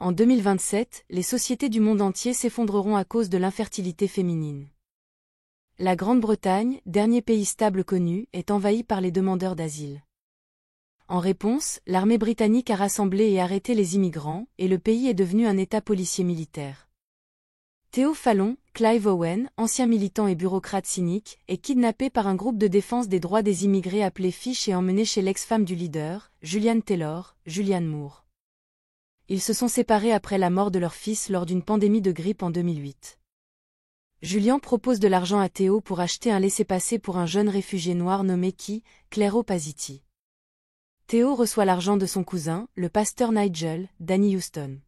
En 2027, les sociétés du monde entier s'effondreront à cause de l'infertilité féminine. La Grande-Bretagne, dernier pays stable connu, est envahie par les demandeurs d'asile. En réponse, l'armée britannique a rassemblé et arrêté les immigrants, et le pays est devenu un État policier militaire. Theo Fallon, Clive Owen, ancien militant et bureaucrate cynique, est kidnappé par un groupe de défense des droits des immigrés appelé Fish et emmené chez l'ex-femme du leader, Julianne Taylor, Julianne Moore. Ils se sont séparés après la mort de leur fils lors d'une pandémie de grippe en 2008. Julian propose de l'argent à Theo pour acheter un laissez-passer pour un jeune réfugié noir nommé Clairo Paziti. Theo reçoit l'argent de son cousin, le pasteur Nigel, Danny Houston.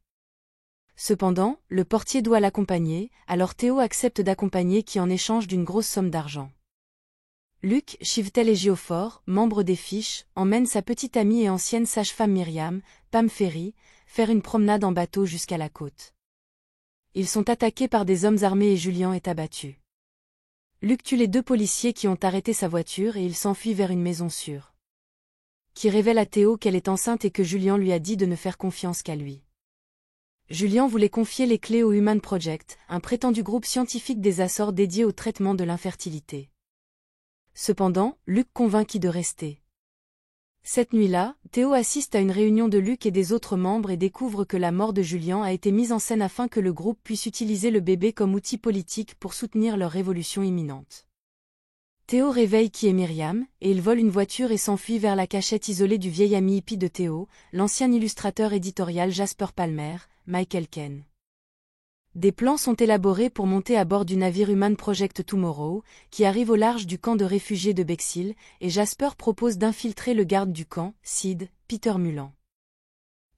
Cependant, le portier doit l'accompagner, alors Theo accepte d'accompagner en échange d'une grosse somme d'argent. Luc Chivetel Ejiofor, membre des Fish, emmène sa petite amie et ancienne sage-femme Myriam, Pam Ferry, faire une promenade en bateau jusqu'à la côte. Ils sont attaqués par des hommes armés et Julian est abattu. Luc tue les deux policiers qui ont arrêté sa voiture et il s'enfuit vers une maison sûre. Qui révèle à Theo qu'elle est enceinte et que Julian lui a dit de ne faire confiance qu'à lui. Julian voulait confier les clés au Human Project, un prétendu groupe scientifique des Açores dédié au traitement de l'infertilité. Cependant, Luc convainc de rester. Cette nuit-là, Theo assiste à une réunion de Luc et des autres membres et découvre que la mort de Julian a été mise en scène afin que le groupe puisse utiliser le bébé comme outil politique pour soutenir leur révolution imminente. Theo réveille et Myriam, et il vole une voiture et s'enfuit vers la cachette isolée du vieil ami hippie de Theo, l'ancien illustrateur éditorial Jasper Palmer, Michael Ken. Des plans sont élaborés pour monter à bord du navire Human Project Tomorrow, qui arrive au large du camp de réfugiés de Bexhill, et Jasper propose d'infiltrer le garde du camp, Sid, Peter Mullan.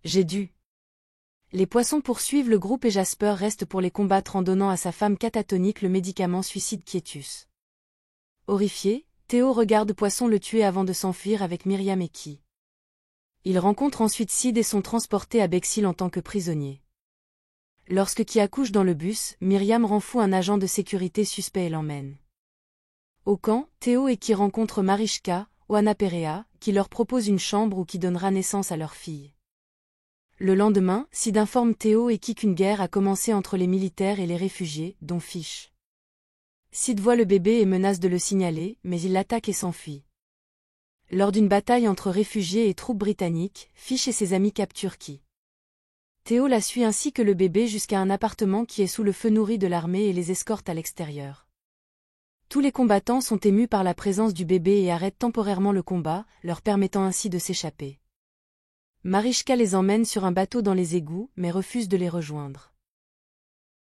J'ai dû. Les poissons poursuivent le groupe et Jasper reste pour les combattre en donnant à sa femme catatonique le médicament suicide Quietus. Horrifié, Theo regarde Poisson le tuer avant de s'enfuir avec Myriam et Key. Ils rencontrent ensuite Sid et sont transportés à Bexhill en tant que prisonniers. Lorsque Key accouche dans le bus, Myriam rend fou un agent de sécurité suspect et l'emmène. Au camp, Theo et Key rencontrent Mariska, Oana Perea, qui leur propose une chambre où qui donnera naissance à leur fille. Le lendemain, Sid informe Theo et Key qu'une guerre a commencé entre les militaires et les réfugiés, dont Fish. Sid voit le bébé et menace de le signaler, mais il l'attaque et s'enfuit. Lors d'une bataille entre réfugiés et troupes britanniques, Fish et ses amis capturent Key. Theo la suit ainsi que le bébé jusqu'à un appartement qui est sous le feu nourri de l'armée et les escorte à l'extérieur. Tous les combattants sont émus par la présence du bébé et arrêtent temporairement le combat, leur permettant ainsi de s'échapper. Mariska les emmène sur un bateau dans les égouts, mais refuse de les rejoindre.